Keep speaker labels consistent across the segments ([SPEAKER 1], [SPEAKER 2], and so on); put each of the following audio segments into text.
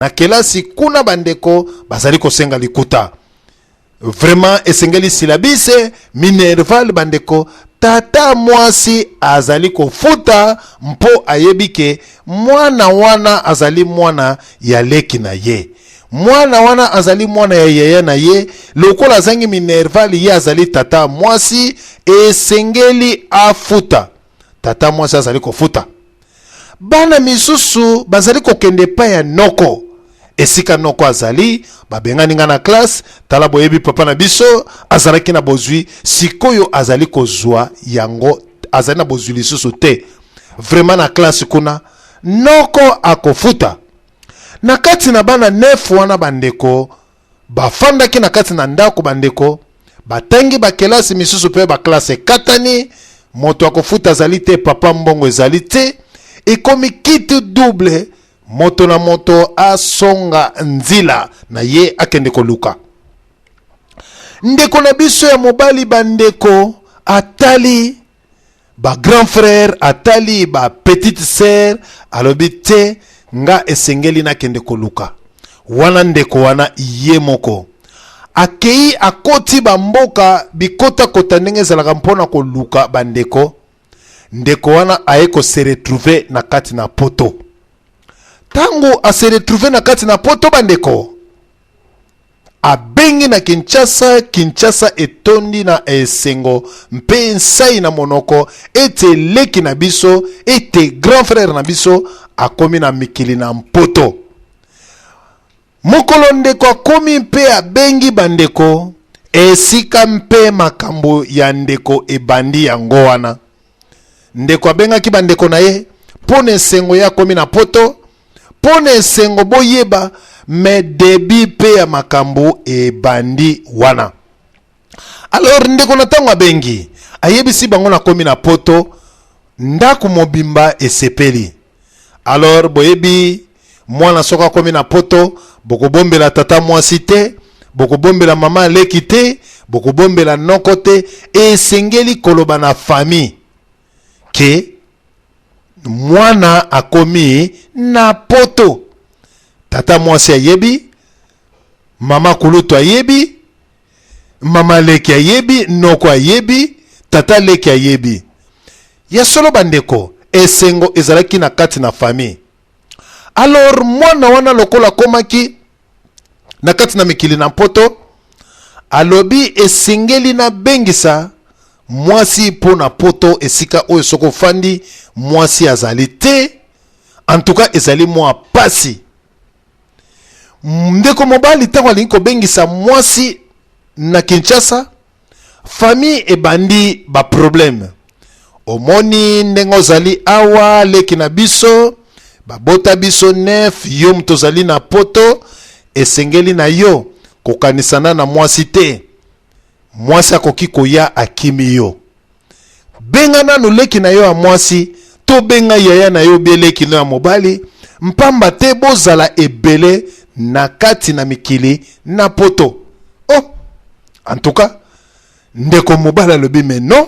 [SPEAKER 1] na kelasi kuna bandeko bazali kosenga likuta. Vraiment esengeli silabise Minerval bandeko tata mwasi azali kofuta mpo ayebike mwana wana azali mwana ya leki na ye. Mwana wana azali mwana ya yaya na ye. Lokola zangi Minerval ye azali tata mwasi esengeli afuta. Tata mwasi azali kofuta. Bana misusu bazali kokende pa ya noko. Esika noko azali babengani nga na classe tala boyebi papa na biso azalaki na bozwi sikoyo azali kozwa yango azali na bozwi lisusu te. Vraiment na classe kuna noko akofuta. Na kati na bana nefu wana bandeko bafandaki na kati na ndako bandeko batangi ba kelasi misusu pe ba classe katani moto akofuta azali te papa mbongo ezali te ekomi kiti double. Moto na moto asonga nzila na ye akende koluka. Ndeko na biso ya mobali bandeko atali ba grand frère atali ba petite sœur alobi te nga esengeli na kende koluka. Wana ndeko wana ye moko akei akoti bamboka bikota kota ndenge zalaka mpona koluka bandeko. Ndeko wana aeko se retrouver na kati na poto. Tango a se retrouver na kati na poto bandeko abengi na Kinshasa etondi na esengo mpe nsai na monoko ete leki na biso ete grand frère na biso akomi na mikili na mpoto. Mokolo ndeko akomi mpe abengi bandeko esika mpe makambo ya ndeko ebandi yango wana. Ndeko abengaki bandeko na ye pone esengo ya komi na poto. Pone esengo boyeba me debi pe ya makambo ebandi wana. Alors ndeko na tango abengi ayebisi bango na komi na poto ndaku mobimba esepeli. Alors boyebi mwana soka komi na poto bokobombela tata mwasi te, bokobombela mama leki te, bokobombela noko te, esengeli koloba na famille ke mwana akomi na poto. Tata mwasi ayebi, mama kulutu ayebi, mama leki ayebi, noko ayebi, tata leki ayebi. Ya solo bandeko esengo ezalaki na kati na famille. Alors mwana wana lokola komaki na kati na mikili na poto alobi esengeli na bengisa mwasi po na poto esika oyo soko fandi mwasi azali te. En tout cas ezali mwa pasi. Ndeko mobali tango alingi kobengisa mwasi na Kinshasa famille ebandi ba problème. Omoni ndengo zali awa leki na biso babota biso nef yo mtozali na poto esengeli na yo kokanisana na mwasi te. Mwasi akoki koya akimi yo. Benga nanu leki na yo a mwasi to benga yaya na yo beleki no ya mobali mpamba te bozala ebele na kati na mikili na poto. Oh, en tout cas ndeko mobali alobi meno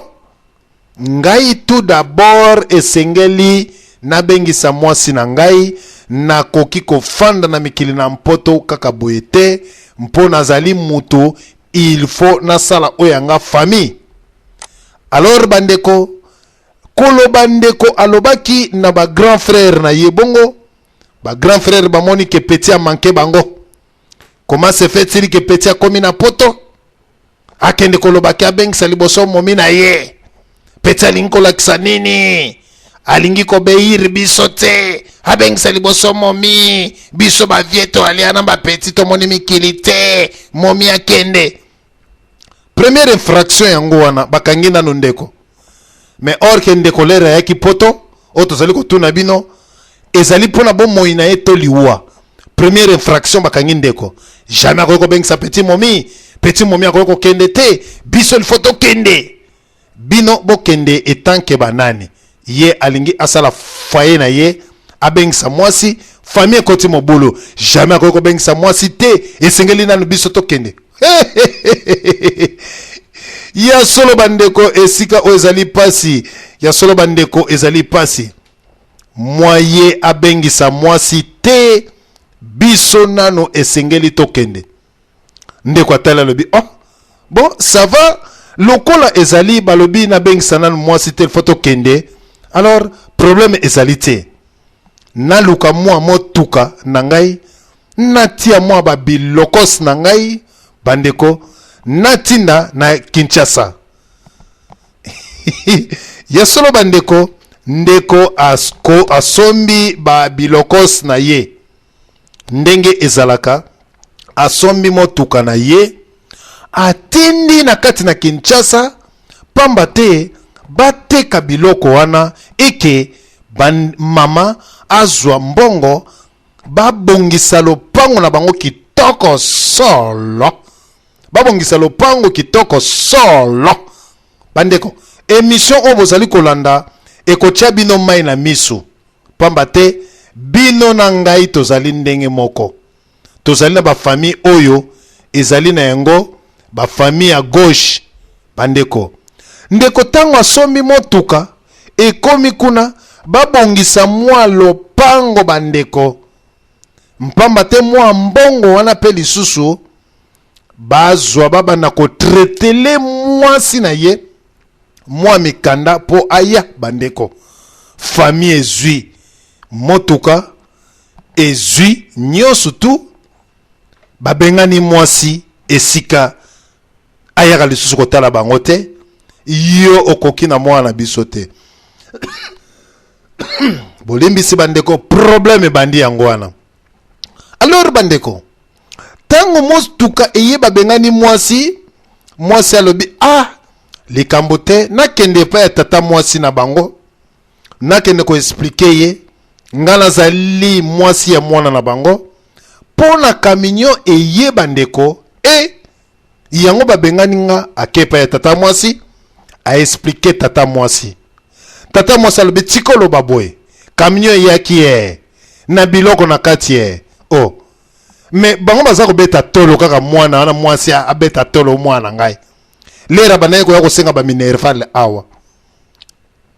[SPEAKER 1] ngai tout d'abord esengeli na bengisa mwasi na ngai na koki kofanda na mikili na mpoto kaka boye te mpo nazali mutu il faut na sala oyanga famille. Alors bandeko kolo bandeko alobaki na ba grand frère na yebongo ba grand frère ba moni ke petit a manqué bango. Comment se fait-il que petit a komi na poto akende kolobaki abengisa liboso momi na ye petit alinko lakisa nini alingi kobeir biso te abengisa liboso momi biso ba vieto aliana ba petit to moni mikili te momi akende. Première infraction yango wana bakangi nanu ndeko. Mais or ke ndeko lera yaki poto oto zali kotuna bino ezali pona bo moina eto liwa. Première infraction bakangi ndeko. Jamais akoyoko bengisa petit momi akoyoko kende te biso lifoto kende. Bino bo kende etanke banani. Ye alingi asala foyer na ye abengisa mwasi famille koti mobulu. Jamais akoyoko bengisa mwasi te esengeli nanu biso to kende. Ya solo bandeko esika o ezali pasi. Ya solo bandeko ezali pasi. Mwaye abengisa mwasi te biso nano esengeli tokende. Ndeko atala lobi, oh, bon, ça va, lokola ezali balobi na bengisa nano mwasi tel photo kende, alors, problème ezali te. Na luka mwa motuka na ngai, natia mwa babilokos na ngai, bandeko, natinda na Kinshasa. Yasolo bandeko, ndeko asombi babilokos na ye. Ndenge ezalaka, asombi motuka na ye, atindi na kati na Kinshasa, pamba te, bateka biloko wana, eke mama azwa mbongo, babongisa lopango na bango kitoko solo. Babongisa lopango kitoko solo. Bandeko, émission o bozali kolanda, ekotia bino mai na misu. Pamba te, bino na ngai tozali ndenge moko. Tozali na ba famille oyo, ezali na yango, ba famille ya gauche. Bandeko, ndeko tango asombi motuka, ekomi kuna, babongisa mwa lopango bandeko. Mpamba te mwa mbongo wana pe lisusu, bazwa baba na kotretele mwasi na ye, mwa mikanda po aya bandeko. Famille ezui motuka, ezui nyosu tu, babengani mwasi esika ayaka lisusu kotala bango te, yo okoki na mwana biso te. Bolimbisi bandeko, problème bandi yango wana. Alors bandeko, tango motuka eye babengani mwasi, mwasi alobi, ah, likambo te, nakende pa ya tata mwasi na bango, nakende ko explique ye, ngana zali mwasi ya mwana na bango, pona kaminyo eye bandeko, yango babengani nga akepa ya tata mwasi, a explique tata mwasi. Tata mwasi alobi tikolo baboy, kaminyo yaki na biloko na kati oh. Me bango baza kobeta tolo kaka mwana wana mwasi abeta tolo mwana ngai. Lera banaye ko yako senga ba minerval awa.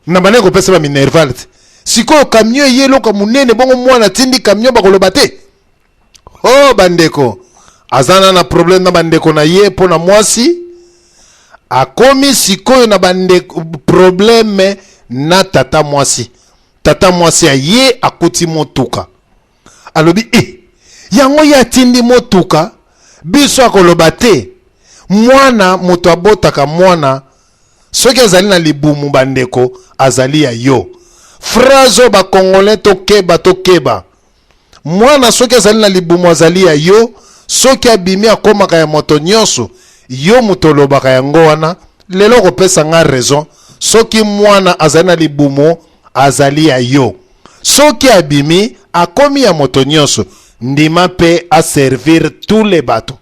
[SPEAKER 1] Na banaye ko pesa ba minerval. Siko kamyo yelo ka munene bongo mwana tindi kamyo bakoloba te. Oh bandeko. Azana na problème na bandeko na ye po na mwasi. Akomi sikoyo na bandeko problème na tata mwasi. Tata mwasi ya ye akuti motuka. Alobi yango ya tindi motuka biso akoloba te. Mwana moto abotaka mwana soki azali na libumu bandeko azali ya yo. Frazo ba congolais tokeba. Mwana soki azali na libumu azali ya yo. Soki abimi akomaka ya moto nyonso yo moto lobaka yango wana. Lelo kopesa nga raison. Soki mwana azali na libumu azali ya yo. Soki abimi akomi ya moto nyonso ndima pe a servir tous les bateaux.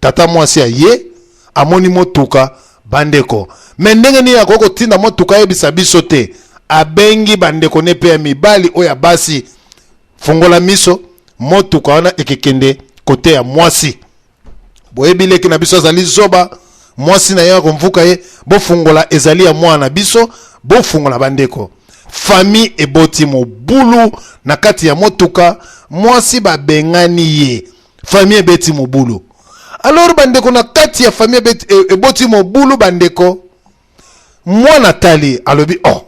[SPEAKER 1] Tata mwasi ya ye amoni motuka bandeko. Mendenge ni akoko tinda motuka yebisa biso te. Abengi bandeko ne pe ya mibali oya basi. Fungola miso motuka wana ekekende kote ya mwasi. Boyebile ki na biso azali zoba. Mwasi na ya kumvuka ye. Bo fungola ezali ya mwana biso. Bo fungola bandeko. Famille eboti mobulu na kati ya motuka. Mwasi babengani ye. Famille ebeti mobulu. Alors bandeko na kati ya famille eboti mobulu bandeko. Mwana tali alobi oh.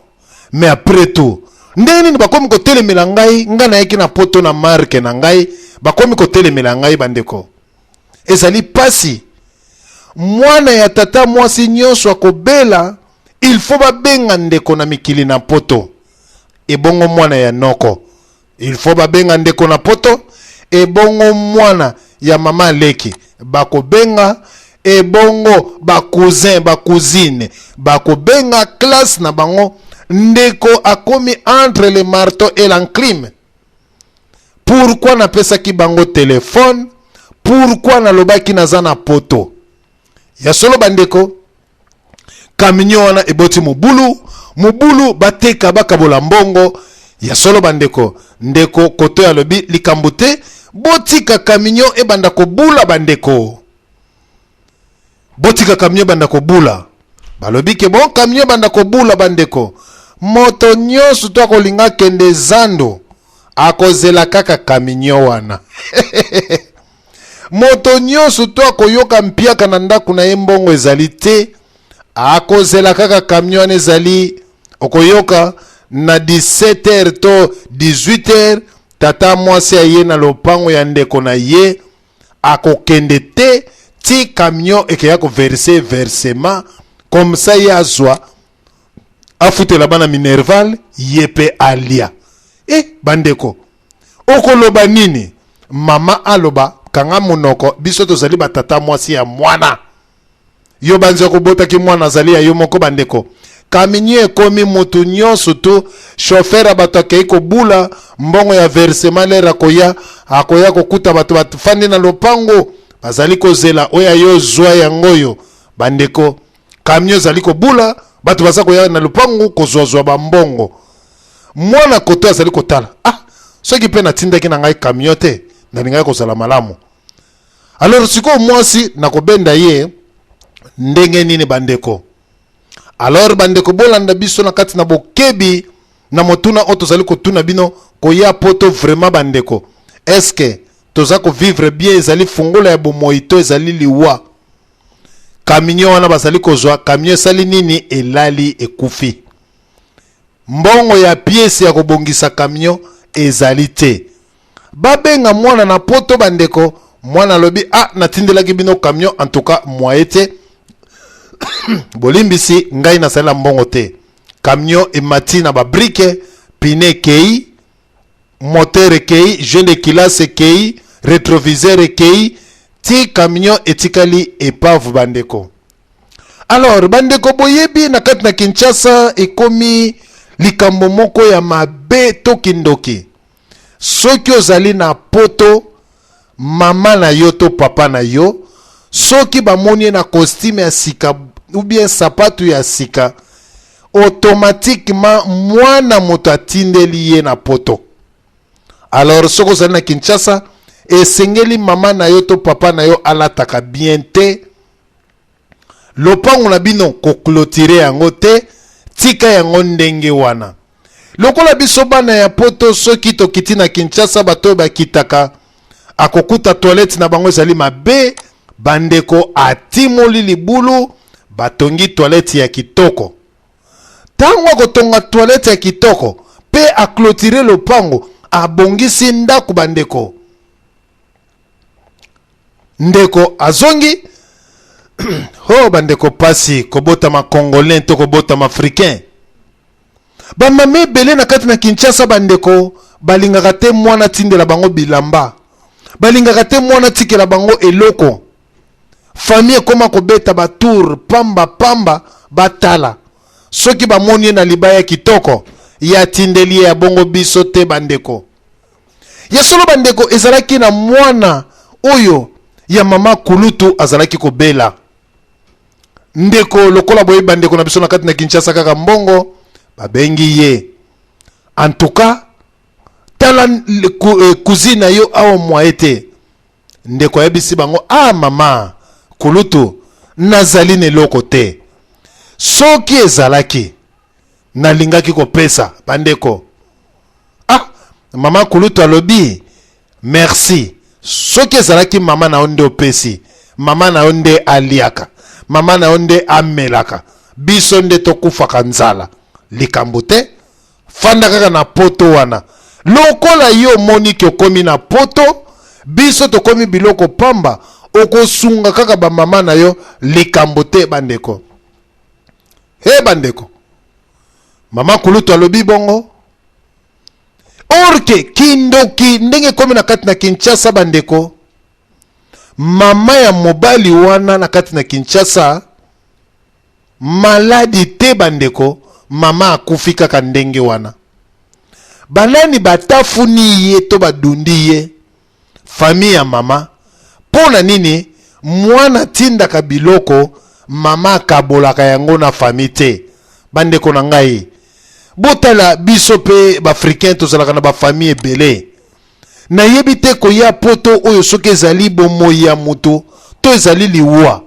[SPEAKER 1] Mais après tout. Ndeni ni bakomi ko telemela ngai. Ngana yeki na poto na marke na ngai. Bakomi ko telemela ngai bandeko. Ezali pasi. Mwana ya tata mwasi nyonso akobela. Il faut babenga ndeko na mikili na poto. Ebongo mwana ya noko. Il faut babenga ndeko na poto. Ebongo mwana ya mama leki. Bakobenga. Ebongo bakousin bakousine. Bakobenga classe na bango. Ndeko akomi entre le marteau et l'enclume. Pourquoi na pesa ki bango téléphone? Pourquoi na lobaki na zana poto? Ya solo bandeko. Kaminyo wana eboti mubulu. Mubulu bateka bakabola mbongo. Ya solo bandeko. Ndeko koto ya lobi likambute. Botika kaminyo ebanda ko bula bandeko. Botika kaminyo banda ko bula. Balobi ke bon kaminyo banda ko bula bandeko. Moto nyonso to kolinga kende zando. akozela kaka camion wana. Moto nyonso to akoyoka mpiaka na ndako na ye mbongo ezali te, akozela kaka camion ezali okoyoka na 17h to 18h tata mwasi aye na lopango ya ndeko na ye akokende te ti camion ekeya ko verser versement comme ça yazwa afutela bana Minerval yepe alia. Bandeko okoloba nini? Mama aloba kanga monoko biso tozali batata mwasi ya mwana yo banza kobota ki mwana zali ya yo moko. Bandeko kaminye ekomi mutu nyonso tu chauffeur abato akei kobula mbongo ya versement lera akoya kokuta bato batufandi na lopango bazali kozela oya yo zwa yangoyo. Bandeko kamio zali kobula bato baza koya na lopango kozwazwa bambongo. Mwana koto azali kotala soki pe na tindaki na ngai kamio te na lingai kozala malamu. Alors siko mwasi na kobenda ye ndenge nini bandeko? Alors bandeko bolanda biso na kati na bokebi na motuna oto zali kotuna bino koya poto vraiment bandeko. Est-ce que toza ko vivre bien ezali fungola ya bomoito ezali liwa? Kaminyo wana bazali kozwa kamio sali nini elali ekufi. Mbongo ya pièce ya kobongisa kamio ezali te. Babenga mwana na poto bandeko, mwana lobi natindelaki bino kamio en tout cas moyete. Bolimbisi ngai na sala mbongo te. Kamio emati na ba brique, pine kei, moteur kei, jeune de classe kei, rétroviseur kei, ti kamio etikali epave bandeko. Alors bandeko boyebi na kati na Kinshasa ekomi likambo moko ya mabe to kindoki. Soki ozali na poto mama na yo to papa na yo, soki bamoni na costume ya sika ou bien sapatu ya sika, automatiquement mwana moto atindeli ye na poto. Alors soko ozali na Kinshasa esengeli mama na yo to papa na yo alataka bien te. Lopango na bino ko clôturer yango te, tika yango ndenge wana. Lokola biso bana ya poto soki tokiti na Kinshasa bato bakitaka akokuta toilette na bango ezali mabe, bandeko atimoli libulu batongi toilette ya kitoko. Tango akotonga toilette ya kitoko pe a clôturer lopango abongisi ndako bandeko. Ndeko azongi oh bandeko pasi kobota ma congolais to kobota ma africain. Bamame belé na kati na Kinshasa bandeko balingaka te mwana tindela bango bilamba. Balingaka te mwana tikela bango eloko. Famille koma kobeta ba tour pamba batala. Soki bamoni na libaya kitoko ya tindeli ya bongo biso te bandeko. Ya solo bandeko ezalaki na mwana oyo ya mama kulutu azalaki kobela. Ndeko lokola boye bandeko na biso na kati na Kinshasa kaka mbongo babengi ye. En tout cas tala cousine yo awo moite. Ndeko yebisi bango mama kulutu nazali ne loko te. Soki ezalaki nalingaki kopesa bandeko. Mama kulutu alobi merci. Soki ezalaki mama na onde opesi, mama na onde aliaka, mama na onde amelaka, biso nde tokufaka nzala. Likambo te, fanda kaka na poto wana. Lokola yo moni ki okomi na poto, biso tokomi biloko pamba, okosunga kaka ba mama na yo, likambo te bandeko. Bandeko. Mama kulutu alobi bongo. Orke kindoki ndenge komi na kati na Kinshasa bandeko. Mama ya mobali wana na kati na Kinshasa maladi te bandeko. Mama akufika ka ndenge wana. Banani batafuni ye to badundi ye famille ya mama. Pona nini mwana tinda ka biloko mama kabolaka yango na famille te bandeko na ngai. Botala biso pe bafricain tozalaka na ba famille ebele. Na yebi te koya poto oyo soki ezali bomoyi ya moto to ezali liwa.